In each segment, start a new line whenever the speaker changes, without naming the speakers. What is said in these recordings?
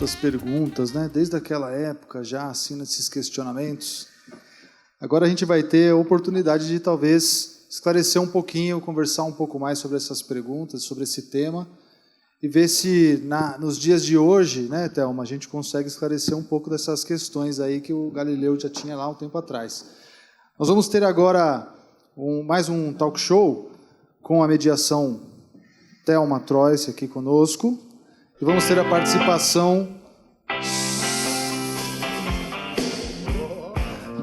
muitas perguntas, né? Desde aquela época já, assim, nesses questionamentos. Agora a gente vai ter a oportunidade de talvez esclarecer um pouquinho, conversar um pouco mais sobre essas perguntas, sobre esse tema, e ver se nos dias de hoje, né, Thelma, a gente consegue esclarecer um pouco dessas questões aí que o Galileu já tinha lá um tempo atrás. Nós vamos ter agora mais um talk show com a mediação Thelma Troyce aqui conosco, e vamos ter a participação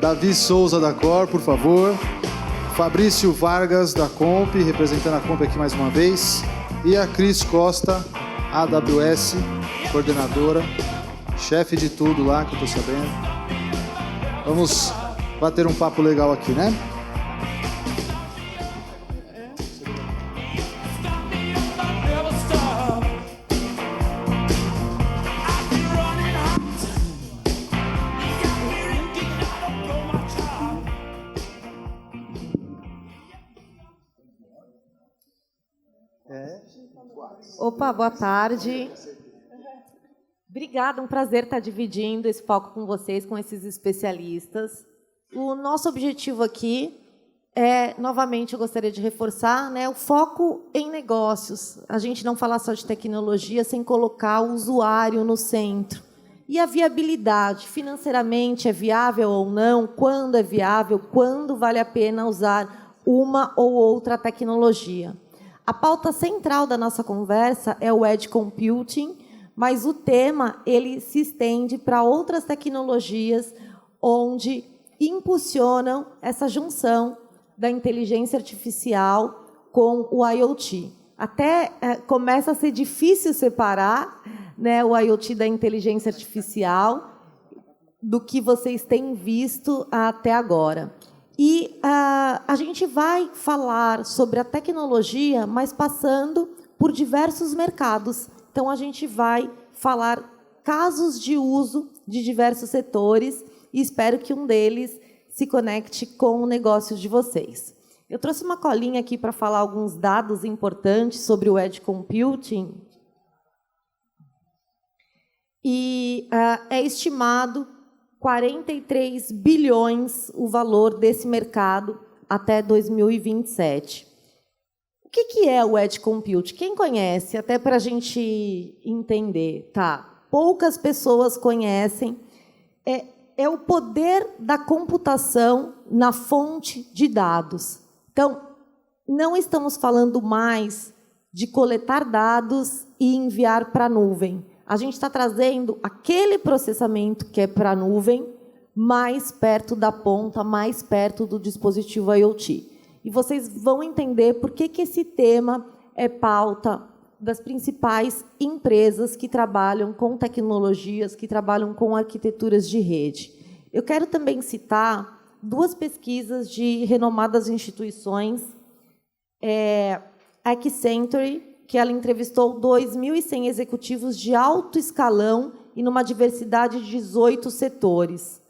Davi Souza da Cor, por favor, Fabrício Vargas da Comp, representando a Comp aqui mais uma vez, e a Cris Costa, AWS, coordenadora, chefe de tudo lá, que eu estou sabendo. Vamos bater um papo legal aqui, né?
Opa, boa tarde. Obrigada, um prazer estar dividindo esse palco com vocês, com esses especialistas. O nosso objetivo aqui novamente, eu gostaria de reforçar, né, o foco em negócios. A gente não falar só de tecnologia sem colocar o usuário no centro. E a viabilidade, financeiramente é viável ou não, quando é viável, quando vale a pena usar uma ou outra tecnologia. A pauta central da nossa conversa é o Edge Computing, mas o tema ele se estende para outras tecnologias onde impulsionam essa junção da inteligência artificial com o IoT. Até começa a ser difícil separar, né, o IoT da inteligência artificial do que vocês têm visto até agora. E a gente vai falar sobre a tecnologia, mas passando por diversos mercados. Então, a gente vai falar casos de uso de diversos setores e espero que um deles se conecte com o negócio de vocês. Eu trouxe uma colinha aqui para falar alguns dados importantes sobre o Edge Computing. E é estimado 43 bilhões o valor desse mercado até 2027. O que é o Edge Compute? Quem conhece? Até para a gente entender. Tá? Poucas pessoas conhecem. É o poder da computação na fonte de dados. Então, não estamos falando mais de coletar dados e enviar para a nuvem. A gente está trazendo aquele processamento que é para a nuvem mais perto da ponta, mais perto do dispositivo IoT. E vocês vão entender por que esse tema é pauta das principais empresas que trabalham com tecnologias, que trabalham com arquiteturas de rede. Eu quero também citar duas pesquisas de renomadas instituições, Accenture, que ela entrevistou 2.100 executivos de alto escalão e numa diversidade de 18 setores.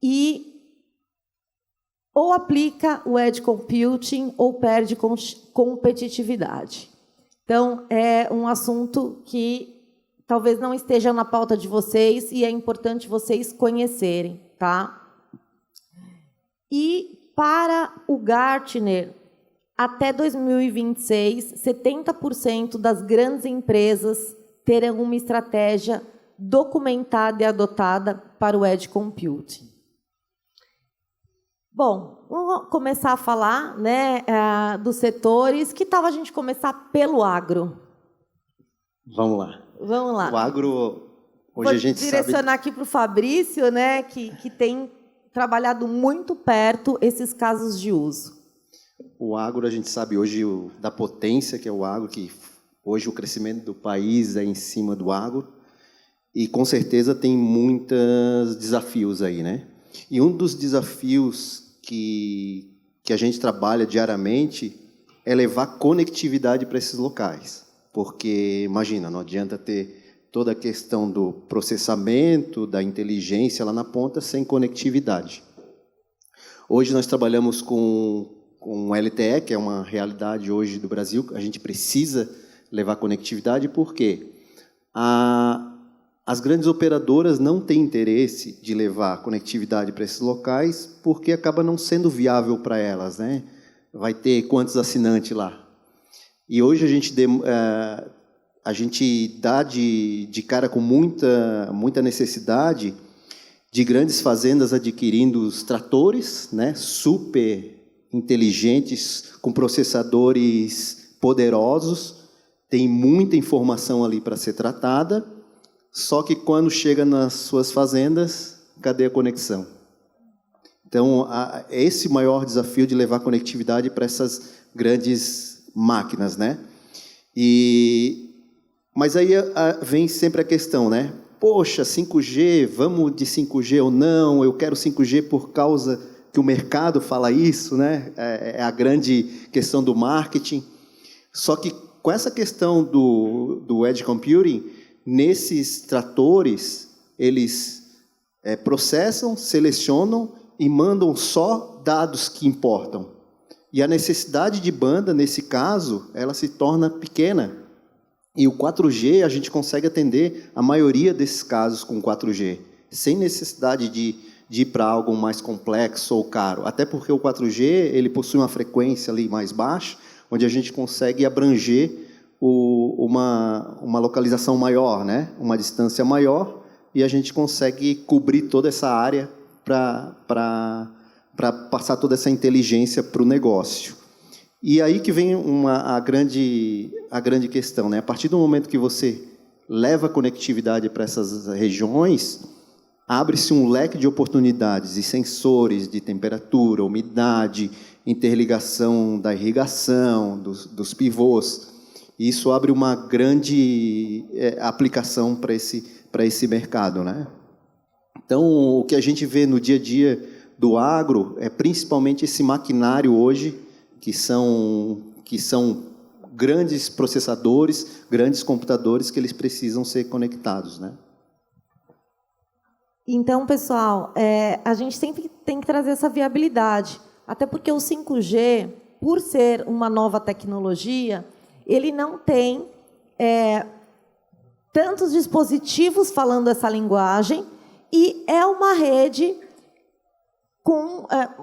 E ou aplica o Edge Computing ou perde competitividade. Então, é um assunto que talvez não esteja na pauta de vocês e é importante vocês conhecerem. Tá? E para o Gartner, até 2026, 70% das grandes empresas terão uma estratégia documentada e adotada para o Edge Computing. Bom, vamos começar a falar, né, dos setores. Que tal a gente começar pelo agro?
Vamos lá.
Vamos lá.
O agro, hoje a gente
direcionar aqui para o Fabrício, né, que tem trabalhado muito perto esses casos de uso.
O agro, a gente sabe hoje da potência que é o agro, que hoje o crescimento do país é em cima do agro, e com certeza tem muitos desafios aí, né? E um dos desafios que a gente trabalha diariamente é levar conectividade para esses locais, porque, imagina, não adianta ter toda a questão do processamento, da inteligência lá na ponta, sem conectividade. Hoje nós trabalhamos com LTE, que é uma realidade hoje do Brasil. A gente precisa levar conectividade, por quê? As grandes operadoras não têm interesse de levar conectividade para esses locais porque acaba não sendo viável para elas, né? Vai ter quantos assinantes lá? E hoje a gente dá de cara com muita necessidade de grandes fazendas adquirindo os tratores, né, super inteligentes, com processadores poderosos, tem muita informação ali para ser tratada, só que quando chega nas suas fazendas, cadê a conexão? Então, esse maior desafio de levar conectividade para essas grandes máquinas, né? Mas aí vem sempre a questão, né? Poxa, 5G, vamos de 5G ou não? Eu quero 5G por causa que o mercado fala isso, né? É a grande questão do marketing. Só que com essa questão do edge computing, nesses tratores, eles processam, selecionam e mandam só dados que importam. E a necessidade de banda, nesse caso, ela se torna pequena. E o 4G, a gente consegue atender a maioria desses casos com 4G, sem necessidade de ir para algo mais complexo ou caro. Até porque o 4G ele possui uma frequência ali mais baixa, onde a gente consegue abranger uma localização maior, né? Uma distância maior, e a gente consegue cobrir toda essa área para passar toda essa inteligência para o negócio. E aí que vem a grande questão, né? A partir do momento que você leva a conectividade para essas regiões, abre-se um leque de oportunidades e sensores de temperatura, umidade, interligação da irrigação, dos pivôs. E isso abre uma grande aplicação para esse mercado, né? Então, o que a gente vê no dia a dia do agro é principalmente esse maquinário hoje, que são grandes processadores, grandes computadores que eles precisam ser conectados, né?
Então, pessoal, a gente sempre tem que trazer essa viabilidade, até porque o 5G, por ser uma nova tecnologia, ele não tem tantos dispositivos falando essa linguagem e é uma rede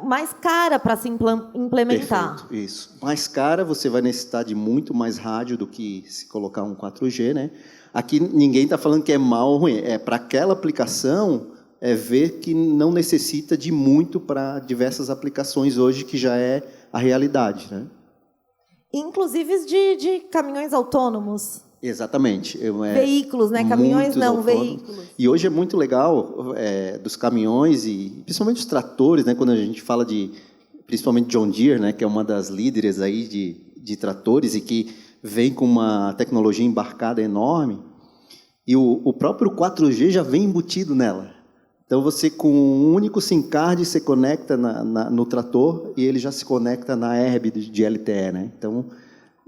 mais cara para se implementar.
Perfeito, isso. Mais cara, você vai necessitar de muito mais rádio do que se colocar um 4G, né? Aqui ninguém está falando que é mal ou ruim. Para aquela aplicação, ver que não necessita de muito para diversas aplicações hoje, que já é a realidade, né?
Inclusive de caminhões autônomos.
Exatamente.
Veículos, né? Caminhões não,
autônomos.
veículos.
E hoje é muito legal dos caminhões e principalmente os tratores, né? Quando a gente fala principalmente John Deere, né? Que é uma das líderes aí de tratores e que vem com uma tecnologia embarcada enorme. E o próprio 4G já vem embutido nela. Então você com um único SIM card você conecta no trator e ele já se conecta na herb de LTE, né? Então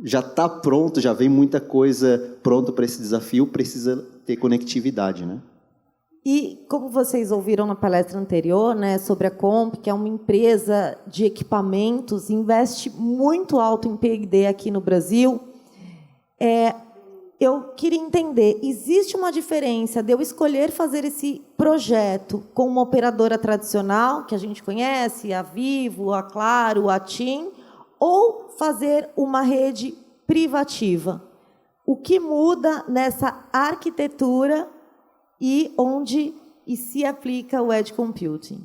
já está pronto, já vem muita coisa pronta para esse desafio, precisa ter conectividade, né?
E como vocês ouviram na palestra anterior, né, sobre a Comp, que é uma empresa de equipamentos, investe muito alto em P&D aqui no Brasil, eu queria entender, existe uma diferença de eu escolher fazer esse projeto com uma operadora tradicional, que a gente conhece, a Vivo, a Claro, a TIM, ou fazer uma rede privativa? O que muda nessa arquitetura e se aplica o edge computing?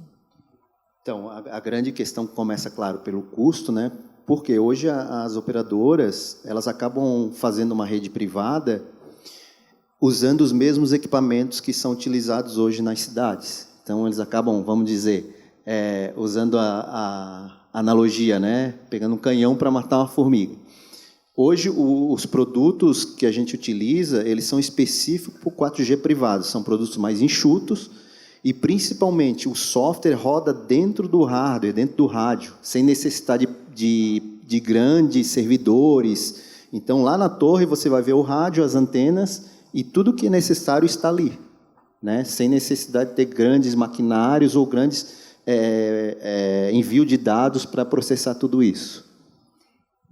Então, a grande questão começa, claro, pelo custo, né? Porque hoje as operadoras elas acabam fazendo uma rede privada usando os mesmos equipamentos que são utilizados hoje nas cidades. Então, eles acabam, vamos dizer, usando a analogia, né? Pegando um canhão para matar uma formiga. Hoje, os produtos que a gente utiliza, eles são específicos para o 4G privado. São produtos mais enxutos e, principalmente, o software roda dentro do hardware, dentro do rádio, sem necessidade de grandes servidores. Então, lá na torre, você vai ver o rádio, as antenas e tudo que é necessário está ali, né? Sem necessidade de ter grandes maquinários ou grandes envio de dados para processar tudo isso.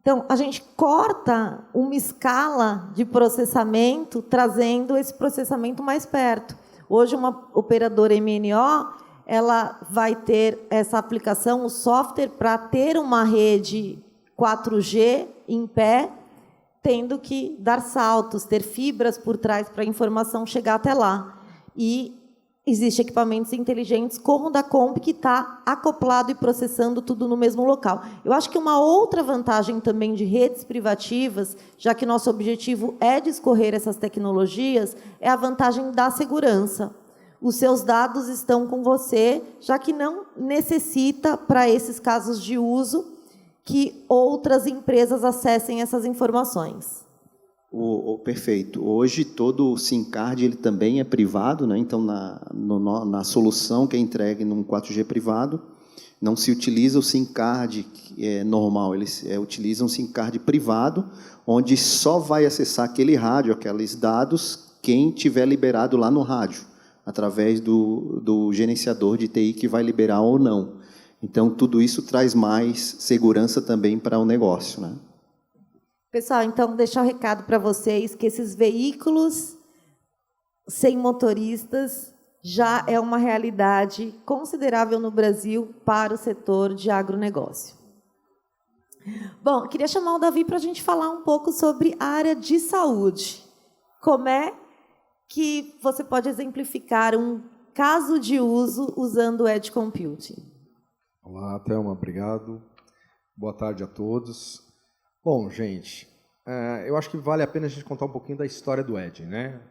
Então, a gente corta uma escala de processamento, trazendo esse processamento mais perto. Hoje, uma operadora MNO, ela vai ter essa aplicação, o software, para ter uma rede 4G em pé, tendo que dar saltos, ter fibras por trás para a informação chegar até lá. E existem equipamentos inteligentes, como o da Comp, que está acoplado e processando tudo no mesmo local. Eu acho que uma outra vantagem também de redes privativas, já que nosso objetivo é discorrer essas tecnologias, é a vantagem da segurança. Os seus dados estão com você, já que não necessita, para esses casos de uso, que outras empresas acessem essas informações.
Perfeito. Hoje, todo o SIM card ele também é privado, né? Então, na solução que é entregue num 4G privado, não se utiliza o SIM card normal, eles utilizam um SIM card privado, onde só vai acessar aquele rádio, aqueles dados, quem tiver liberado lá no rádio, através do gerenciador de TI que vai liberar ou não. Então, tudo isso traz mais segurança também para o negócio, né?
Pessoal, então, deixar o recado para vocês que esses veículos sem motoristas já é uma realidade considerável no Brasil para o setor de agronegócio. Bom, eu queria chamar o Davi para a gente falar um pouco sobre a área de saúde. Como é que você pode exemplificar um caso de uso usando o Edge Computing?
Olá, Thelma, obrigado. Boa tarde a todos. Bom, gente, eu acho que vale a pena a gente contar um pouquinho da história do Edge, né?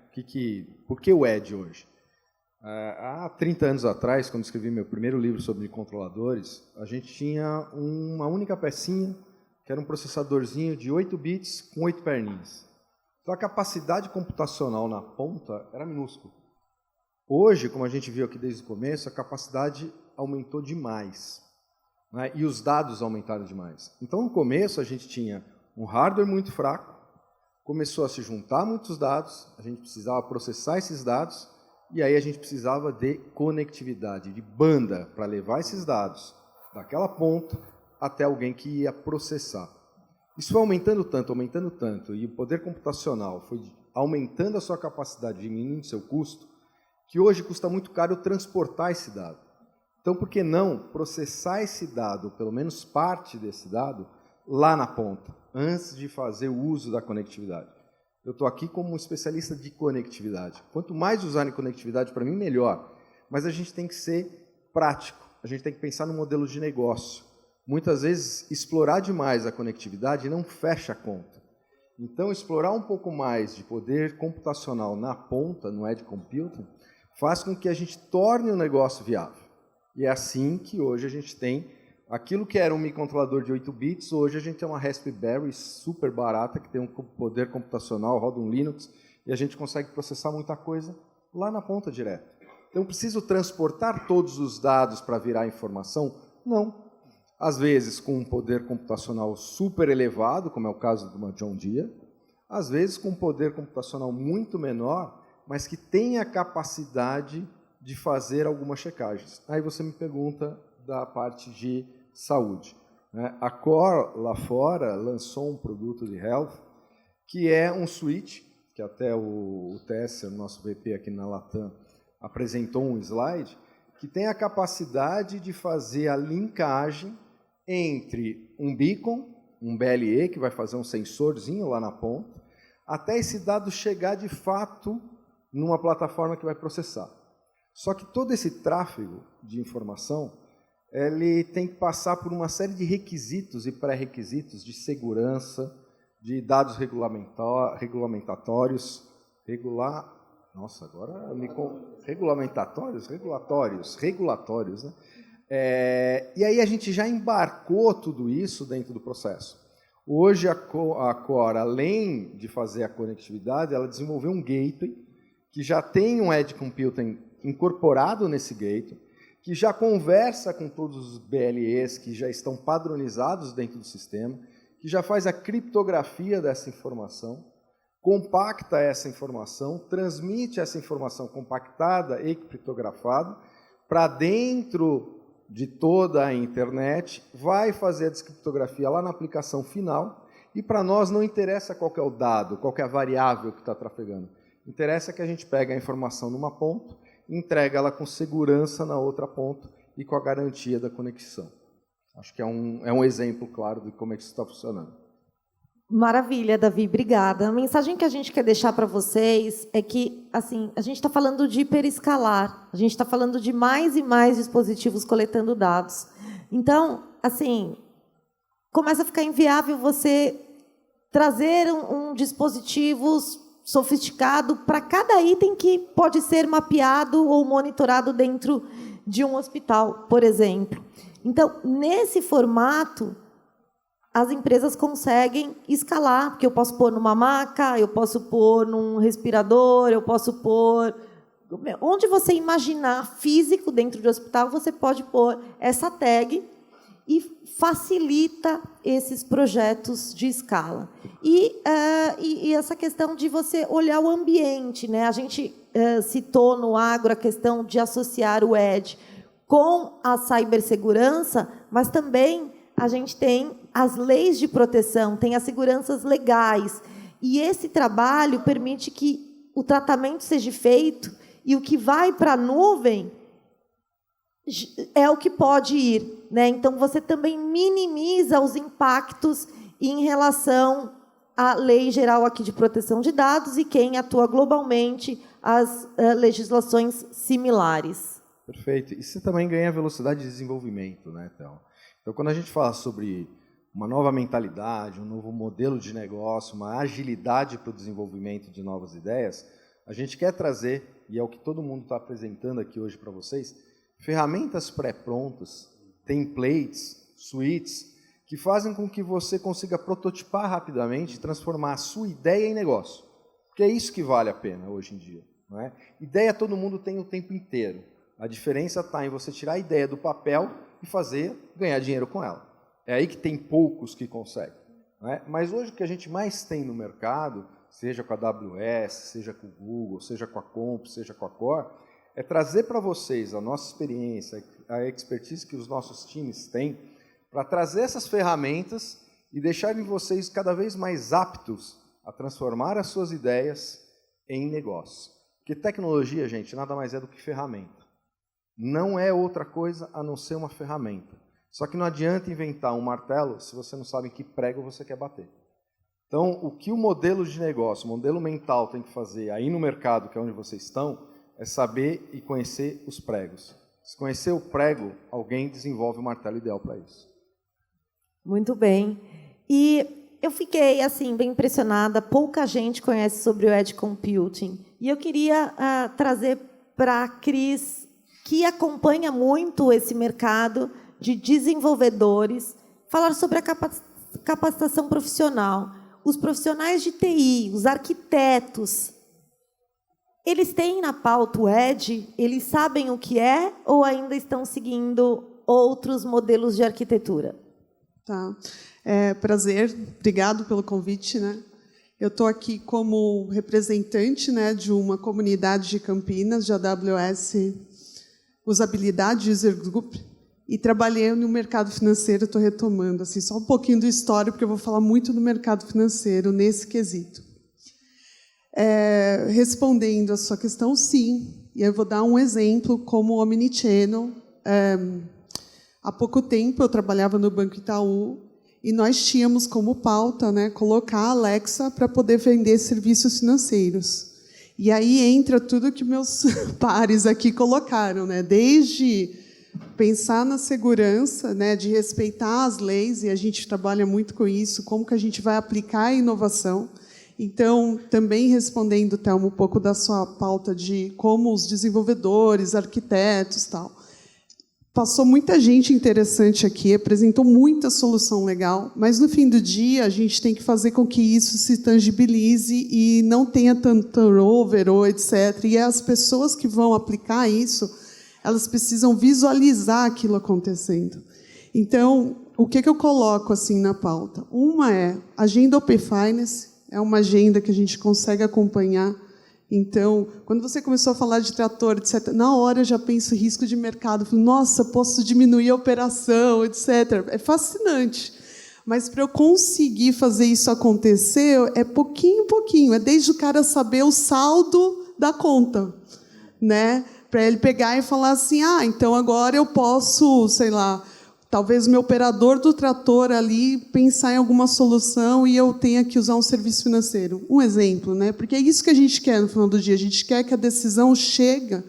Por que o Edge hoje? Há 30 anos atrás, quando escrevi meu primeiro livro sobre controladores, a gente tinha uma única pecinha, que era um processadorzinho de 8 bits com 8 perninhas. Então, a capacidade computacional na ponta era minúscula. Hoje, como a gente viu aqui desde o começo, a capacidade aumentou demais, né? E os dados aumentaram demais. Então, no começo, a gente tinha um hardware muito fraco, começou a se juntar muitos dados, a gente precisava processar esses dados, e aí a gente precisava de conectividade, de banda, para levar esses dados daquela ponta até alguém que ia processar. Isso foi aumentando tanto, e o poder computacional foi aumentando a sua capacidade, diminuindo o seu custo, que hoje custa muito caro transportar esse dado. Então, por que não processar esse dado, pelo menos parte desse dado, lá na ponta, antes de fazer o uso da conectividade? Eu estou aqui como um especialista de conectividade. Quanto mais usarem conectividade, para mim, melhor. Mas a gente tem que ser prático, a gente tem que pensar no modelo de negócio. Muitas vezes, explorar demais a conectividade não fecha a conta. Então, explorar um pouco mais de poder computacional na ponta, no Edge Computing, faz com que a gente torne o negócio viável. E é assim que hoje a gente tem aquilo que era um microcontrolador de 8 bits, hoje a gente tem uma Raspberry super barata, que tem um poder computacional, roda um Linux, e a gente consegue processar muita coisa lá na ponta direto. Então, preciso transportar todos os dados para virar informação? Não. Às vezes com um poder computacional super elevado, como é o caso de uma John Deere, às vezes com um poder computacional muito menor, mas que tenha a capacidade de fazer algumas checagens. Aí você me pergunta da parte de saúde. A Core, lá fora, lançou um produto de health, que é um switch, que até o Tesser, nosso VP aqui na Latam, apresentou um slide, que tem a capacidade de fazer a linkagem entre um beacon, um BLE, que vai fazer um sensorzinho lá na ponta, até esse dado chegar de fato numa plataforma que vai processar. Só que todo esse tráfego de informação, ele tem que passar por uma série de requisitos e pré-requisitos de segurança, de dados regulamentatórios, regulatórios, né? E aí a gente já embarcou tudo isso dentro do processo. Hoje a Core, além de fazer a conectividade, ela desenvolveu um gateway que já tem um Edge Computing incorporado nesse gateway, que já conversa com todos os BLEs que já estão padronizados dentro do sistema, que já faz a criptografia dessa informação, compacta essa informação, transmite essa informação compactada e criptografada para dentro de toda a internet, vai fazer a descriptografia lá na aplicação final E para nós não interessa qual que é o dado, qual que é a variável que está trafegando. Interessa que a gente pegue a informação numa ponta e entrega ela com segurança na outra ponta e com a garantia da conexão. Acho que é um exemplo claro de como é que isso está funcionando.
Maravilha, Davi, obrigada. A mensagem que a gente quer deixar para vocês é que, assim, a gente está falando de hiperescalar, a gente está falando de mais e mais dispositivos coletando dados. Então, assim, começa a ficar inviável você trazer um dispositivo sofisticado para cada item que pode ser mapeado ou monitorado dentro de um hospital, por exemplo. Então, nesse formato, as empresas conseguem escalar, porque eu posso pôr numa maca, eu posso pôr num respirador, eu posso pôr... Onde você imaginar físico dentro do hospital, você pode pôr essa tag e facilita esses projetos de escala. E essa questão de você olhar o ambiente, né? A gente citou no agro a questão de associar o Edge com a cibersegurança, mas também a gente tem as leis de proteção, tem as seguranças legais. E esse trabalho permite que o tratamento seja feito e o que vai para a nuvem é o que pode ir, né? Então, você também minimiza os impactos em relação à Lei Geral aqui de Proteção de Dados e quem atua globalmente as legislações similares.
Perfeito. E você também ganha velocidade de desenvolvimento, né, Théo? Então, quando a gente fala sobre uma nova mentalidade, um novo modelo de negócio, uma agilidade para o desenvolvimento de novas ideias, a gente quer trazer, e é o que todo mundo está apresentando aqui hoje para vocês, ferramentas pré-prontas, templates, suítes, que fazem com que você consiga prototipar rapidamente e transformar a sua ideia em negócio. Porque é isso que vale a pena hoje em dia. Não é? Ideia todo mundo tem o tempo inteiro. A diferença está em você tirar a ideia do papel e ganhar dinheiro com ela. É aí que tem poucos que conseguem. Não é? Mas hoje o que a gente mais tem no mercado, seja com a AWS, seja com o Google, seja com a Comp, seja com a Core, é trazer para vocês a nossa experiência, a expertise que os nossos times têm, para trazer essas ferramentas e deixarem vocês cada vez mais aptos a transformar as suas ideias em negócio. Porque tecnologia, gente, nada mais é do que ferramenta. Não é outra coisa a não ser uma ferramenta. Só que não adianta inventar um martelo se você não sabe em que prego você quer bater. Então, o que o modelo de negócio, o modelo mental tem que fazer aí no mercado, que é onde vocês estão, é saber e conhecer os pregos. Se conhecer o prego, alguém desenvolve o martelo ideal para isso.
Muito bem. E eu fiquei assim bem impressionada. Pouca gente conhece sobre o Edge Computing. E eu queria trazer para a Cris, que acompanha muito esse mercado de desenvolvedores, falar sobre a capacitação profissional. Os profissionais de TI, os arquitetos, eles têm na pauta o Edge? Eles sabem o que é ou ainda estão seguindo outros modelos de arquitetura?
Tá. Prazer, obrigado pelo convite, né? Eu estou aqui como representante, né, de uma comunidade de Campinas, de AWS Usabilidade User Group, e trabalhei no mercado financeiro. Estou retomando assim, só um pouquinho do histórico, porque eu vou falar muito do mercado financeiro nesse quesito. Respondendo a sua questão, sim. E eu vou dar um exemplo como Omnichannel. Há pouco tempo eu trabalhava no Banco Itaú e nós tínhamos como pauta, né, colocar a Alexa para poder vender serviços financeiros. E aí entra tudo que meus pares aqui colocaram, né, desde pensar na segurança, né, de respeitar as leis, e a gente trabalha muito com isso, como que a gente vai aplicar a inovação. Então, também respondendo, Thelma, um pouco da sua pauta de como os desenvolvedores, arquitetos, tal. Passou muita gente interessante aqui, apresentou muita solução legal, mas, no fim do dia, a gente tem que fazer com que isso se tangibilize e não tenha tanto turnover, ou etc. E as pessoas que vão aplicar isso, elas precisam visualizar aquilo acontecendo. Então, o que eu coloco assim na pauta? Uma é a agenda Open Finance, é uma agenda que a gente consegue acompanhar. Então, quando você começou a falar de trator, etc., na hora eu já penso em risco de mercado. Falo, nossa, posso diminuir a operação, etc. É fascinante. Mas para eu conseguir fazer isso acontecer, é pouquinho em pouquinho. É desde o cara saber o saldo da conta, né? Para ele pegar e falar assim, então agora eu posso, sei lá, talvez o meu operador do trator ali pensar em alguma solução e eu tenha que usar um serviço financeiro. Um exemplo, né? Porque é isso que a gente quer no final do dia. A gente quer que a decisão chegue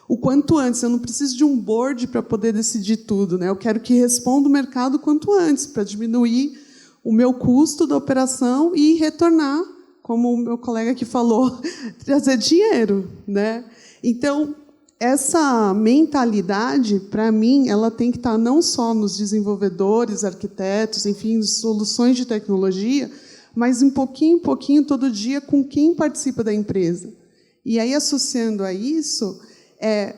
o quanto antes. Eu não preciso de um board para poder decidir tudo, né? Eu quero que responda o mercado o quanto antes, para diminuir o meu custo da operação e retornar, como o meu colega aqui falou, trazer dinheiro, né? Então, essa mentalidade, para mim, ela tem que estar não só nos desenvolvedores, arquitetos, enfim, soluções de tecnologia, mas em pouquinho, todo dia, com quem participa da empresa. E aí, associando a isso,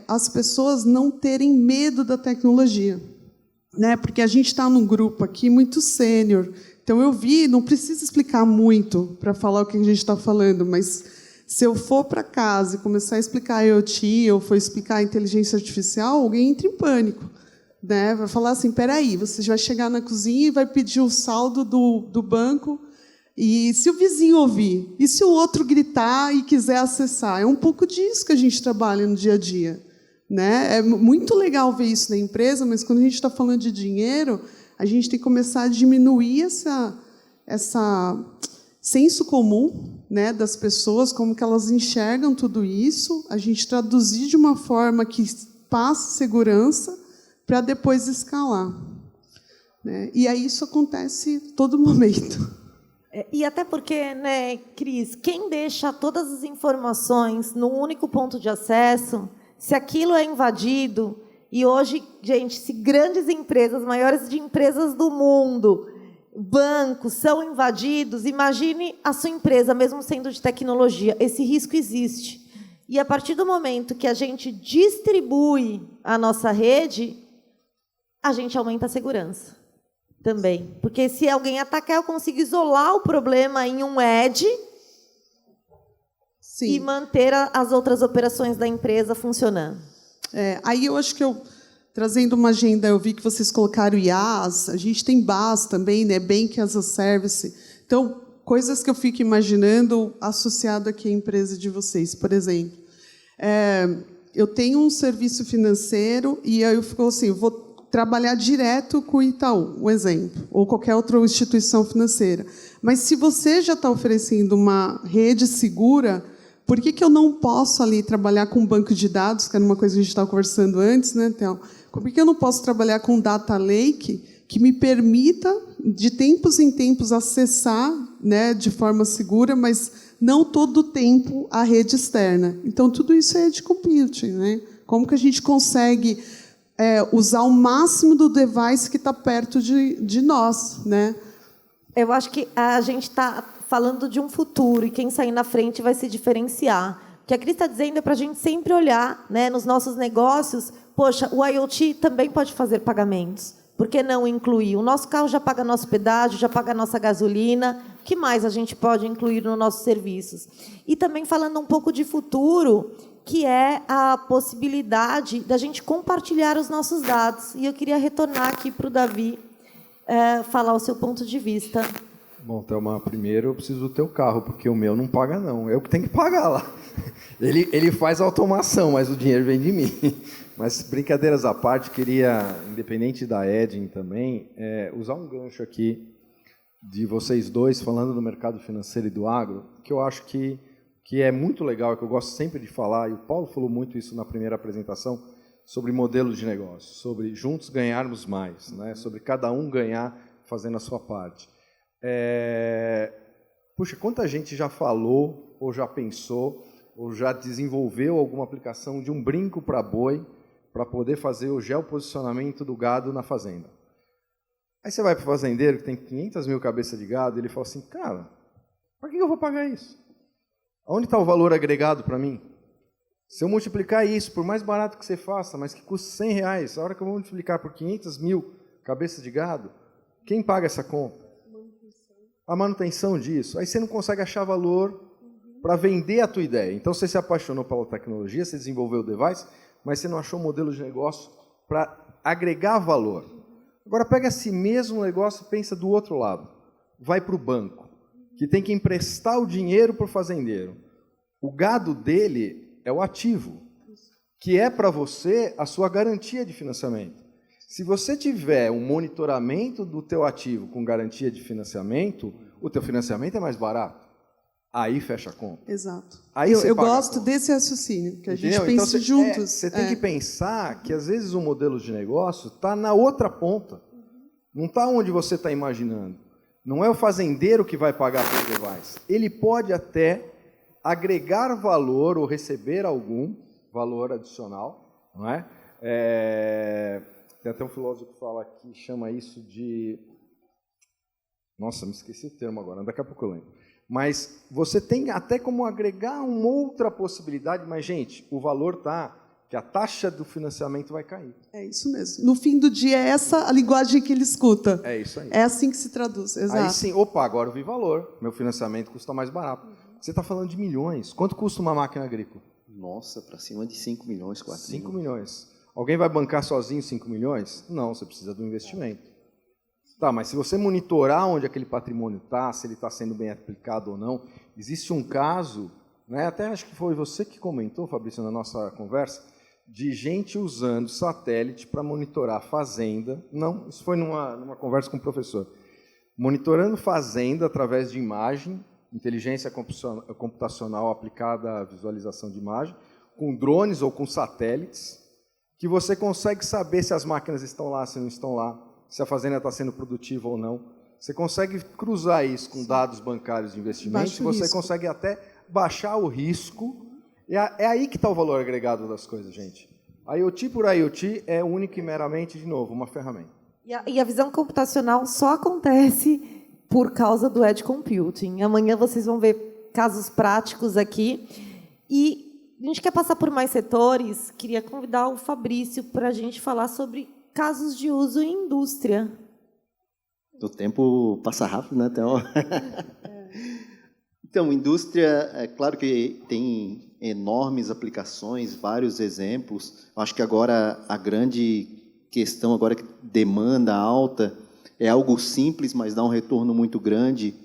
as pessoas não terem medo da tecnologia, né? Porque a gente está num grupo aqui muito sênior. Então, eu vi, não precisa explicar muito para falar o que a gente está falando, mas se eu for para casa e começar a explicar IoT ou for explicar a inteligência artificial, alguém entra em pânico, né? Vai falar assim, peraí, você vai chegar na cozinha e vai pedir o saldo do banco, e se o vizinho ouvir? E se o outro gritar e quiser acessar? É um pouco disso que a gente trabalha no dia a dia, né? É muito legal ver isso na empresa, mas quando a gente está falando de dinheiro, a gente tem que começar a diminuir essa senso comum, né, das pessoas, como que elas enxergam tudo isso, a gente traduzir de uma forma que passe segurança para depois escalar, né? E aí isso acontece todo momento.
E até porque, né, Cris, quem deixa todas as informações num único ponto de acesso, se aquilo é invadido, e hoje, gente, se grandes empresas, maiores de empresas do mundo, bancos são invadidos, imagine a sua empresa, mesmo sendo de tecnologia. Esse risco existe. E, a partir do momento que a gente distribui a nossa rede, a gente aumenta a segurança também. Porque, se alguém atacar, eu consigo isolar o problema em um edge. Sim. E manter as outras operações da empresa funcionando.
Aí eu acho que trazendo uma agenda, eu vi que vocês colocaram IaaS, a gente tem BaaS também, né? Bank as a Service. Então, coisas que eu fico imaginando associado aqui à empresa de vocês. Por exemplo, eu tenho um serviço financeiro e aí eu fico assim, vou trabalhar direto com o Itaú, um exemplo, ou qualquer outra instituição financeira. Mas se você já está oferecendo uma rede segura, por que eu não posso ali trabalhar com um banco de dados, que era uma coisa que a gente estava conversando antes, né, Theo? Por que eu não posso trabalhar com data lake que me permita, de tempos em tempos, acessar, né, de forma segura, mas não todo o tempo a rede externa? Então, tudo isso é edge computing, né? Como que a gente consegue usar o máximo do device que está perto de nós, né?
Eu acho que a gente está falando de um futuro e quem sair na frente vai se diferenciar. O que a Cris está dizendo é para a gente sempre olhar, né, nos nossos negócios. Poxa, o IoT também pode fazer pagamentos. Por que não incluir? O nosso carro já paga nosso pedágio, já paga nossa gasolina. O que mais a gente pode incluir nos nossos serviços? E também falando um pouco de futuro, que é a possibilidade da gente compartilhar os nossos dados. E eu queria retornar aqui para o Davi falar o seu ponto de vista.
Bom, Thelma, primeiro eu preciso do teu carro, porque o meu não paga, não. Eu que tenho que pagar lá. Ele faz a automação, mas o dinheiro vem de mim. Mas, brincadeiras à parte, queria, independente da Edging também, usar um gancho aqui de vocês dois falando do mercado financeiro e do agro, que eu acho que é muito legal, que eu gosto sempre de falar, e o Paulo falou muito isso na primeira apresentação, sobre modelos de negócio, sobre juntos ganharmos mais, né? Sobre cada um ganhar fazendo a sua parte. Puxa, quanta gente já falou, ou já pensou, ou já desenvolveu alguma aplicação de um brinco para boi para poder fazer o geoposicionamento do gado na fazenda. Aí você vai para o fazendeiro que tem 500 mil cabeças de gado e ele fala assim, cara, por que eu vou pagar isso? Onde está o valor agregado para mim? Se eu multiplicar isso, por mais barato que você faça, mas que custa R$100, a hora que eu vou multiplicar por 500 mil cabeças de gado, quem paga essa conta? A manutenção disso. Aí você não consegue achar valor para vender a tua ideia. Então você se apaixonou pela tecnologia, você desenvolveu o device, mas você não achou um modelo de negócio para agregar valor. Agora pega esse mesmo negócio e pensa do outro lado. Vai para o banco, que tem que emprestar o dinheiro para o fazendeiro. O gado dele é o ativo, que é para você a sua garantia de financiamento. Se você tiver um monitoramento do teu ativo com garantia de financiamento, o teu financiamento é mais barato. Aí fecha a conta.
Exato.
Aí
eu
paga
gosto desse raciocínio, que a gente
Entendeu?
pense
Então,
juntos.
Você tem que pensar que, às vezes, o modelo de negócio está na outra ponta. Não está onde você está imaginando. Não é o fazendeiro que vai pagar por device. Ele pode até agregar valor ou receber algum valor adicional, não é? Tem até um filósofo que fala que chama isso de... Nossa, me esqueci o termo agora, daqui a pouco eu lembro. Mas você tem até como agregar uma outra possibilidade, mas, gente, o valor está que a taxa do financiamento vai cair.
É isso mesmo. No fim do dia, é essa a linguagem que ele escuta.
É isso aí.
É assim que se traduz, exato.
Aí sim, opa, agora eu vi valor, meu financiamento custa mais barato. Você está falando de milhões. Quanto custa uma máquina agrícola?
Nossa, para cima de 5 milhões, 4
5 milhões. Alguém vai bancar sozinho 5 milhões? Não, você precisa de um investimento. Tá, mas se você monitorar onde aquele patrimônio está, se ele está sendo bem aplicado ou não, existe um caso, né, até acho que foi você que comentou, Fabrício, na nossa conversa, de gente usando satélite para monitorar a fazenda. Não, isso foi numa conversa com o professor. Monitorando fazenda através de imagem, inteligência computacional aplicada à visualização de imagem, com drones ou com satélites, que você consegue saber se as máquinas estão lá, se não estão lá, se a fazenda está sendo produtiva ou não. Você consegue cruzar isso com dados bancários de investimento, você consegue até baixar o risco. É aí que está o valor agregado das coisas, gente. IoT por IoT é única e meramente, de novo, uma ferramenta.
E a visão computacional só acontece por causa do Edge Computing. Amanhã vocês vão ver casos práticos aqui. E a gente quer passar por mais setores. Queria convidar o Fabrício para a gente falar sobre casos de uso em indústria.
O tempo passa rápido, né, Theo? Então, indústria, é claro que tem enormes aplicações, vários exemplos. Acho que agora a grande questão, agora que demanda alta, é algo simples, mas dá um retorno muito grande.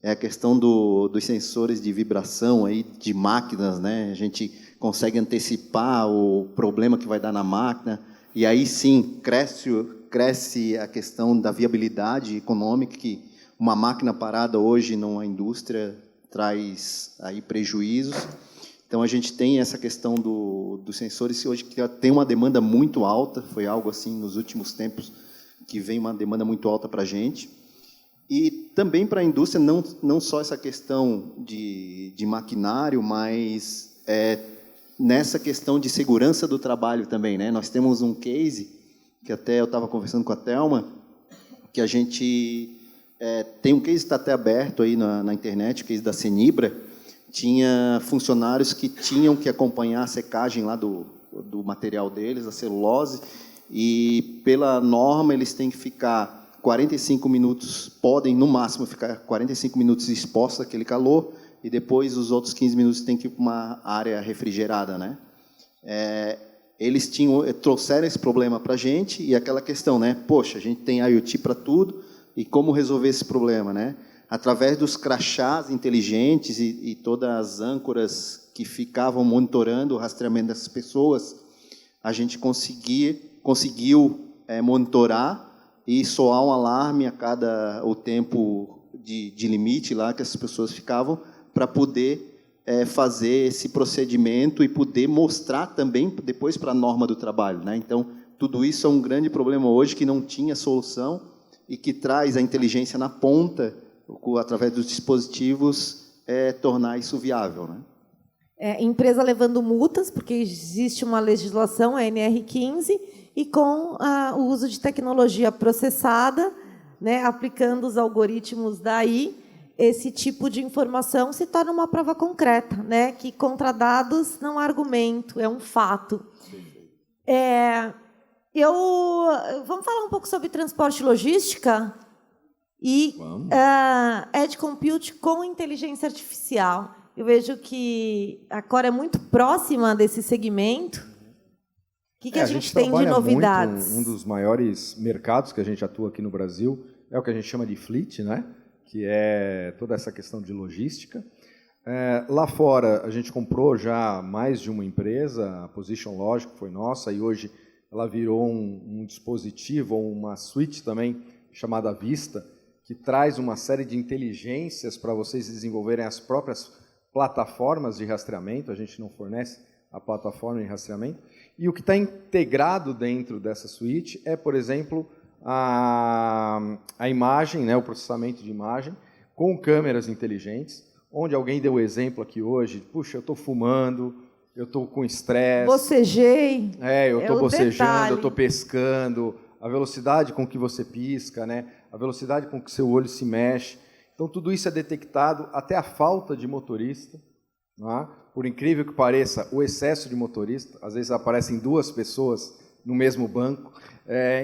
É a questão dos sensores de vibração aí, de máquinas, né? A gente consegue antecipar o problema que vai dar na máquina. E aí sim, cresce a questão da viabilidade econômica, que uma máquina parada hoje numa indústria traz aí prejuízos. Então, a gente tem essa questão dos sensores, que hoje tem uma demanda muito alta, foi algo assim nos últimos tempos que vem uma demanda muito alta para a gente. E também para a indústria, não só essa questão de maquinário, mas nessa questão de segurança do trabalho também, né? Nós temos um case, que até eu estava conversando com a Thelma, que a gente tem um case que está até aberto aí na internet, o case da Senibra. Tinha funcionários que tinham que acompanhar a secagem lá do material deles, a celulose, e pela norma eles têm que ficar 45 minutos, podem no máximo ficar 45 minutos expostos àquele calor, e depois os outros 15 minutos tem que ir para uma área refrigerada, né? Eles trouxeram esse problema para a gente, e aquela questão, né? Poxa, a gente tem IoT para tudo, e como resolver esse problema, né? Através dos crachás inteligentes e todas as âncoras que ficavam monitorando o rastreamento dessas pessoas, a gente conseguiu monitorar e soar um alarme a cada o tempo de limite lá que essas pessoas ficavam, para poder fazer esse procedimento e poder mostrar também depois para a norma do trabalho, né? Então, tudo isso é um grande problema hoje que não tinha solução e que traz a inteligência na ponta, através dos dispositivos, tornar isso viável, né?
Empresa levando multas, porque existe uma legislação, a NR15, e com o uso de tecnologia processada, né, aplicando os algoritmos daí, esse tipo de informação se torna uma prova concreta, né, que contra dados não há argumento, é um fato. Vamos falar um pouco sobre transporte e logística e Edge Compute com inteligência artificial. Eu vejo que a Cora é muito próxima desse segmento. O que a gente tem de
trabalha
novidades?
Um dos maiores mercados que a gente atua aqui no Brasil é o que a gente chama de fleet, né? Que é toda essa questão de logística. Lá fora, a gente comprou já mais de uma empresa, a Position Logic foi nossa, e hoje ela virou um dispositivo, ou uma suite também, chamada Vista, que traz uma série de inteligências para vocês desenvolverem as próprias plataformas de rastreamento. A gente não fornece a plataforma de rastreamento. E o que está integrado dentro dessa suite é, por exemplo, a imagem, né, o processamento de imagem, com câmeras inteligentes, onde alguém deu o exemplo aqui hoje, puxa, eu estou fumando, eu estou com estresse.
Bocejei.
Eu estou bocejando,
detalhe.
eu estou pescando, a velocidade com que você pisca, né, a velocidade com que seu olho se mexe. Então, tudo isso é detectado, até a falta de motorista. Não é? Por incrível que pareça, o excesso de motorista, às vezes aparecem 2 pessoas no mesmo banco.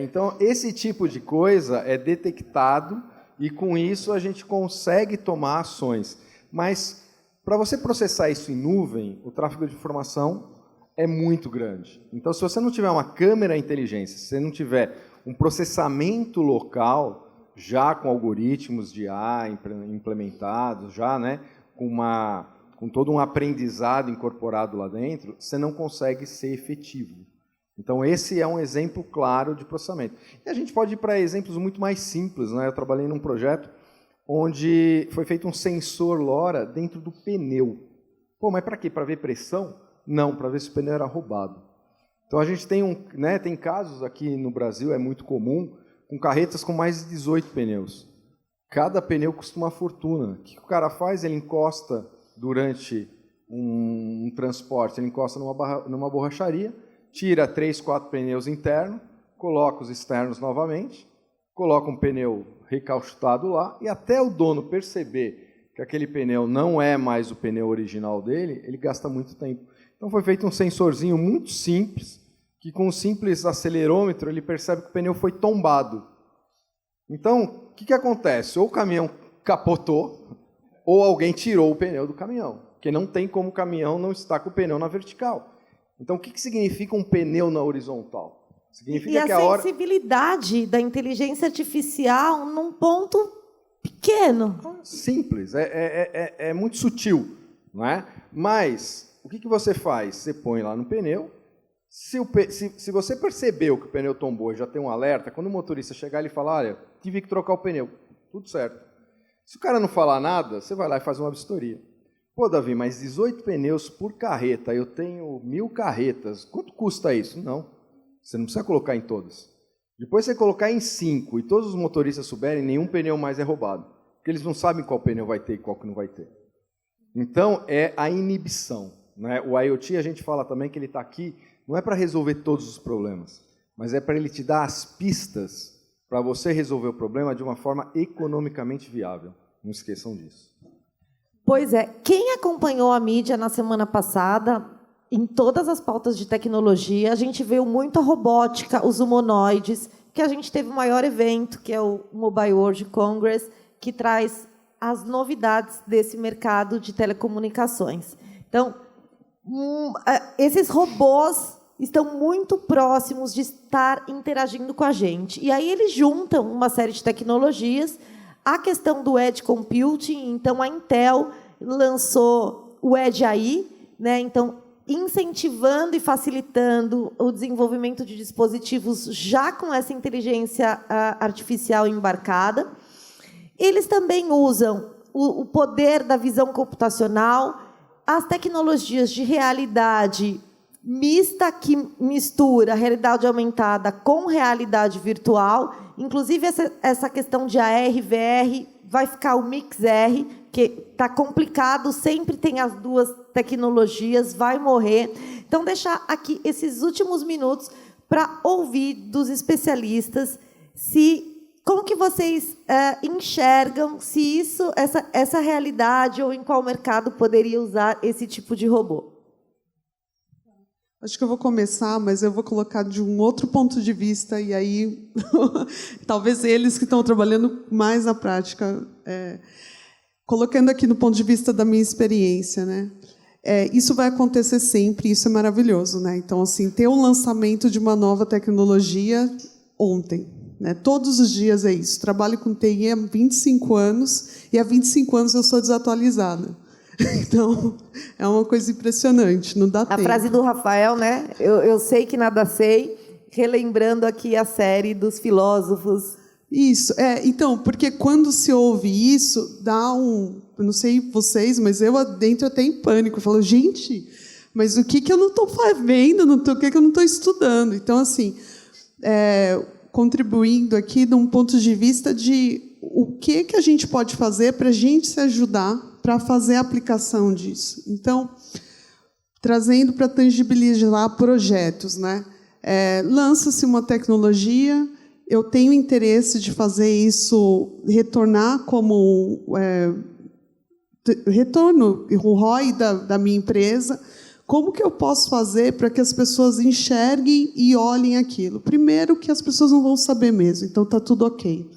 Então, esse tipo de coisa é detectado e, com isso, a gente consegue tomar ações. Mas, para você processar isso em nuvem, o tráfego de informação é muito grande. Então, se você não tiver uma câmera inteligência, se você não tiver um processamento local, já com algoritmos de IA implementados, já, né, com todo um aprendizado incorporado lá dentro, você não consegue ser efetivo. Então, esse é um exemplo claro de processamento. E a gente pode ir para exemplos muito mais simples, né? Eu trabalhei num projeto onde foi feito um sensor LoRa dentro do pneu. Pô, mas para quê? Para ver pressão? Não, para ver se o pneu era roubado. Então, a gente tem casos aqui no Brasil, é muito comum, com carretas com mais de 18 pneus. Cada pneu custa uma fortuna. O que o cara faz? Ele encosta durante um transporte, ele encosta numa borracharia, tira 3, 4 pneus internos, coloca os externos novamente, coloca um pneu recalchutado lá, e até o dono perceber que aquele pneu não é mais o pneu original dele, ele gasta muito tempo. Então foi feito um sensorzinho muito simples, que com um simples acelerômetro ele percebe que o pneu foi tombado. Então, o que acontece? Ou o caminhão capotou, ou alguém tirou o pneu do caminhão, porque não tem como o caminhão não estar com o pneu na vertical. Então, o que significa um pneu na horizontal? Significa que
a sensibilidade da inteligência artificial num ponto pequeno.
Simples, é muito sutil, não é? Mas, o que você faz? Você põe lá no pneu, se você percebeu que o pneu tombou e já tem um alerta, quando o motorista chegar, ele fala, olha, tive que trocar o pneu, tudo certo. Se o cara não falar nada, você vai lá e faz uma vistoria. Pô, Davi, mas 18 pneus por carreta, eu tenho 1000 carretas, quanto custa isso? Não, você não precisa colocar em todas. Depois você colocar em 5 e todos os motoristas souberem, nenhum pneu mais é roubado, porque eles não sabem qual pneu vai ter e qual que não vai ter. Então, é a inibição, né? O IoT, a gente fala também que ele está aqui, não é para resolver todos os problemas, mas é para ele te dar as pistas para você resolver o problema de uma forma economicamente viável. Não esqueçam disso.
Pois é. Quem acompanhou a mídia na semana passada, em todas as pautas de tecnologia, a gente viu muito a robótica, os humanoides, que a gente teve o maior evento, que é o Mobile World Congress, que traz as novidades desse mercado de telecomunicações. Então, esses robôs estão muito próximos de estar interagindo com a gente. E aí eles juntam uma série de tecnologias, a questão do Edge Computing. Então, a Intel lançou o Edge AI, né? Então, incentivando e facilitando o desenvolvimento de dispositivos já com essa inteligência artificial embarcada. Eles também usam o poder da visão computacional, as tecnologias de realidade mista, que mistura realidade aumentada com realidade virtual. Inclusive, essa questão de AR, VR, vai ficar o MixR, que está complicado, sempre tem as duas tecnologias, vai morrer. Então, deixar aqui esses últimos minutos para ouvir dos especialistas como que vocês enxergam se essa realidade ou em qual mercado poderia usar esse tipo de robô.
Acho que eu vou começar, mas eu vou colocar de um outro ponto de vista, e aí talvez eles que estão trabalhando mais na prática, colocando aqui no ponto de vista da minha experiência, né? Isso vai acontecer sempre, isso é maravilhoso, né? Então, assim, ter o lançamento de uma nova tecnologia ontem, né? Todos os dias é isso. Trabalho com TI há 25 anos e há 25 anos eu sou desatualizada. Então, é uma coisa impressionante, não dá tempo.
A frase do Rafael, né? Eu sei que nada sei, relembrando aqui a série dos filósofos.
Isso, então, porque quando se ouve isso, dá eu não sei vocês, mas eu dentro até em pânico. Eu falo, gente, mas o que eu não estou vendo, o que eu não estou estudando? Então, assim, contribuindo aqui de um ponto de vista de o que a gente pode fazer para a gente se ajudar para fazer a aplicação disso. Então, trazendo para tangibilizar projetos, né? Lança-se uma tecnologia, eu tenho interesse de fazer isso retornar como retorno, o ROI da minha empresa. Como que eu posso fazer para que as pessoas enxerguem e olhem aquilo? Primeiro, que as pessoas não vão saber mesmo, então está tudo ok.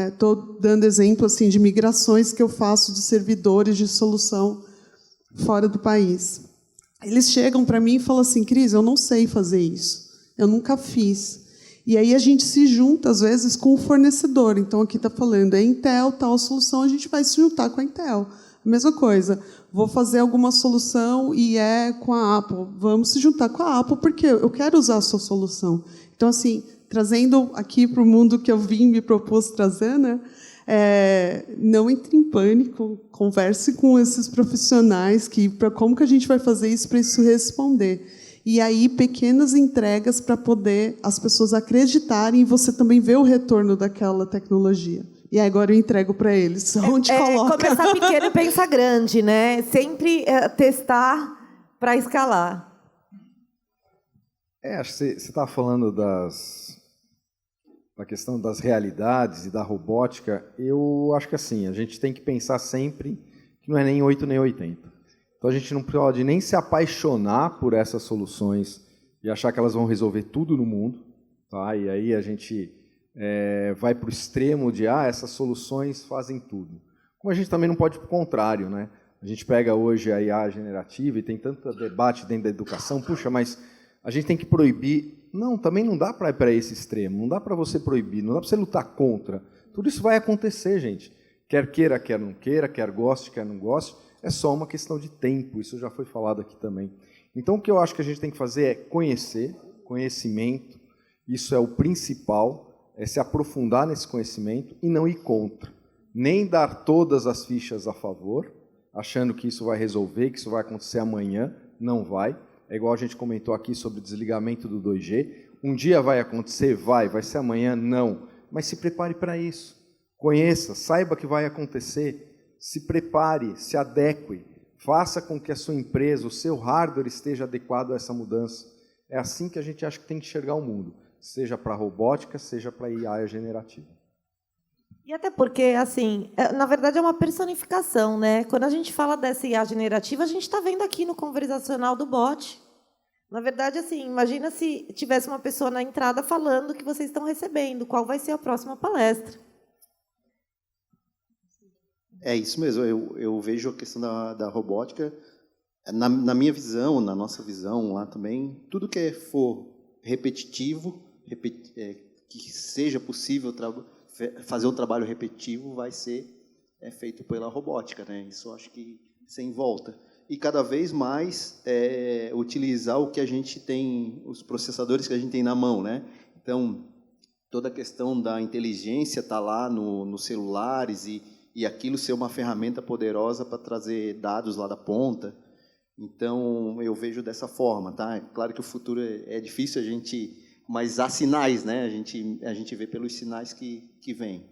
Estou dando exemplo assim, de migrações que eu faço de servidores de solução fora do país. Eles chegam para mim e falam assim, Cris, eu não sei fazer isso, eu nunca fiz. E aí a gente se junta, às vezes, com o fornecedor. Então, aqui está falando, Intel, tal solução, a gente vai se juntar com a Intel. A mesma coisa, vou fazer alguma solução e com a Apple. Vamos se juntar com a Apple, porque eu quero usar a sua solução. Então, assim, trazendo aqui para o mundo que eu me propus trazer, né? Não entre em pânico, converse com esses profissionais, como que a gente vai fazer isso para isso responder. E aí, pequenas entregas para poder as pessoas acreditarem e você também ver o retorno daquela tecnologia. E agora eu entrego para eles. Onde coloca?
Começar pequeno e pensar grande, né? Sempre testar para escalar.
Acho que você está falando da questão das realidades e da robótica. Eu acho que assim, a gente tem que pensar sempre que não é nem 8 nem 80. Então, a gente não pode nem se apaixonar por essas soluções e achar que elas vão resolver tudo no mundo. Tá? E aí a gente vai para o extremo de essas soluções fazem tudo. Como a gente também não pode ir para o contrário. Né? A gente pega hoje a IA generativa e tem tanto debate dentro da educação. Puxa, mas a gente tem que proibir. Não, também não dá para ir para esse extremo. Não dá para você proibir, não dá para você lutar contra. Tudo isso vai acontecer, gente. Quer queira, quer não queira, quer goste, quer não goste. É só uma questão de tempo, isso já foi falado aqui também. Então, o que eu acho que a gente tem que fazer é conhecer, conhecimento, isso é o principal, é se aprofundar nesse conhecimento e não ir contra. Nem dar todas as fichas a favor, achando que isso vai resolver, que isso vai acontecer amanhã, não vai. É igual a gente comentou aqui sobre o desligamento do 2G. Um dia vai acontecer? Vai ser amanhã? Não. Mas se prepare para isso. Conheça, saiba que vai acontecer. Se prepare, se adeque, faça com que a sua empresa, o seu hardware esteja adequado a essa mudança. É assim que a gente acha que tem que enxergar o mundo, seja para a robótica, seja para a IA generativa.
E até porque, assim, na verdade é uma personificação, né? Quando a gente fala dessa IA generativa, a gente está vendo aqui no conversacional do bot. Na verdade, assim, imagina se tivesse uma pessoa na entrada falando o que vocês estão recebendo, qual vai ser a próxima palestra.
É isso mesmo, eu vejo a questão da robótica, na minha visão, na nossa visão lá também, tudo que for repetitivo, que seja possível fazer um trabalho repetitivo, vai ser feito pela robótica, né? Isso eu acho que sem volta. E cada vez mais utilizar o que a gente tem, os processadores que a gente tem na mão, né? Então, toda a questão da inteligência está lá nos celulares e aquilo ser uma ferramenta poderosa para trazer dados lá da ponta. Então, eu vejo dessa forma, tá? Claro que o futuro é difícil a gente, mas há sinais, né? A gente vê pelos sinais que vêm.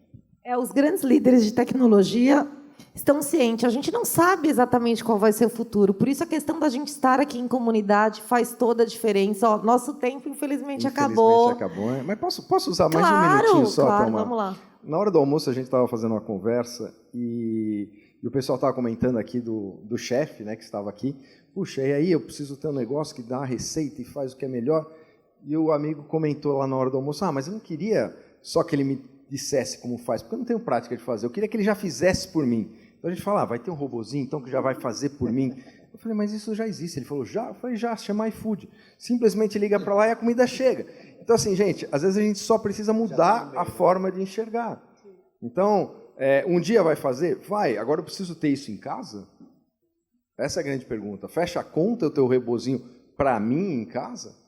Os grandes líderes de tecnologia estão cientes. A gente não sabe exatamente qual vai ser o futuro. Por isso, a questão da gente estar aqui em comunidade faz toda a diferença. Nosso tempo, infelizmente acabou.
Né? Mas posso usar mais
claro,
um minutinho só?
Claro, vamos lá.
Na hora do almoço, a gente estava fazendo uma conversa e o pessoal estava comentando aqui do chefe, né, que estava aqui. Puxa, e aí eu preciso ter um negócio que dá uma receita e faz o que é melhor. E o amigo comentou lá na hora do almoço, mas eu não queria só que ele me dissesse como faz, porque eu não tenho prática de fazer. Eu queria que ele já fizesse por mim. Então a gente fala, vai ter um robozinho então que já vai fazer por mim. Eu falei, mas isso já existe. Ele falou, já? Eu falei, já, chama iFood. Simplesmente liga para lá e a comida chega. Então, assim, gente, às vezes a gente só precisa mudar a forma de enxergar. Então, um dia vai fazer? Vai. Agora eu preciso ter isso em casa? Essa é a grande pergunta. Fecha a conta o teu rebozinho para mim em casa?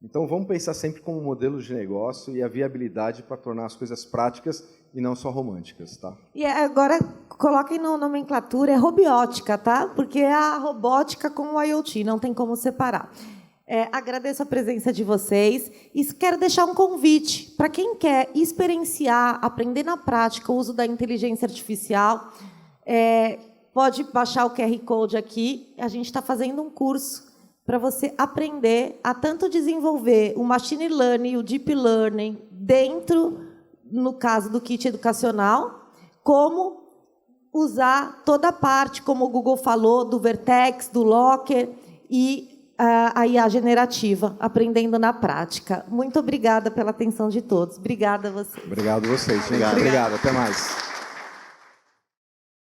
Então, vamos pensar sempre como modelo de negócio e a viabilidade para tornar as coisas práticas e não só românticas, tá?
E agora, coloquem na nomenclatura, é robiótica, tá? Porque é a robótica com o IoT, não tem como separar. Agradeço a presença de vocês e quero deixar um convite para quem quer experienciar, aprender na prática o uso da inteligência artificial. Pode baixar o QR Code aqui. A gente está fazendo um curso para você aprender a tanto desenvolver o machine learning e o deep learning dentro, no caso do kit educacional, como usar toda a parte, como o Google falou, do Vertex, do Locker e a IA generativa, aprendendo na prática. Muito obrigada pela atenção de todos. Obrigada a vocês.
Obrigado a vocês, gente. Obrigado. Até mais.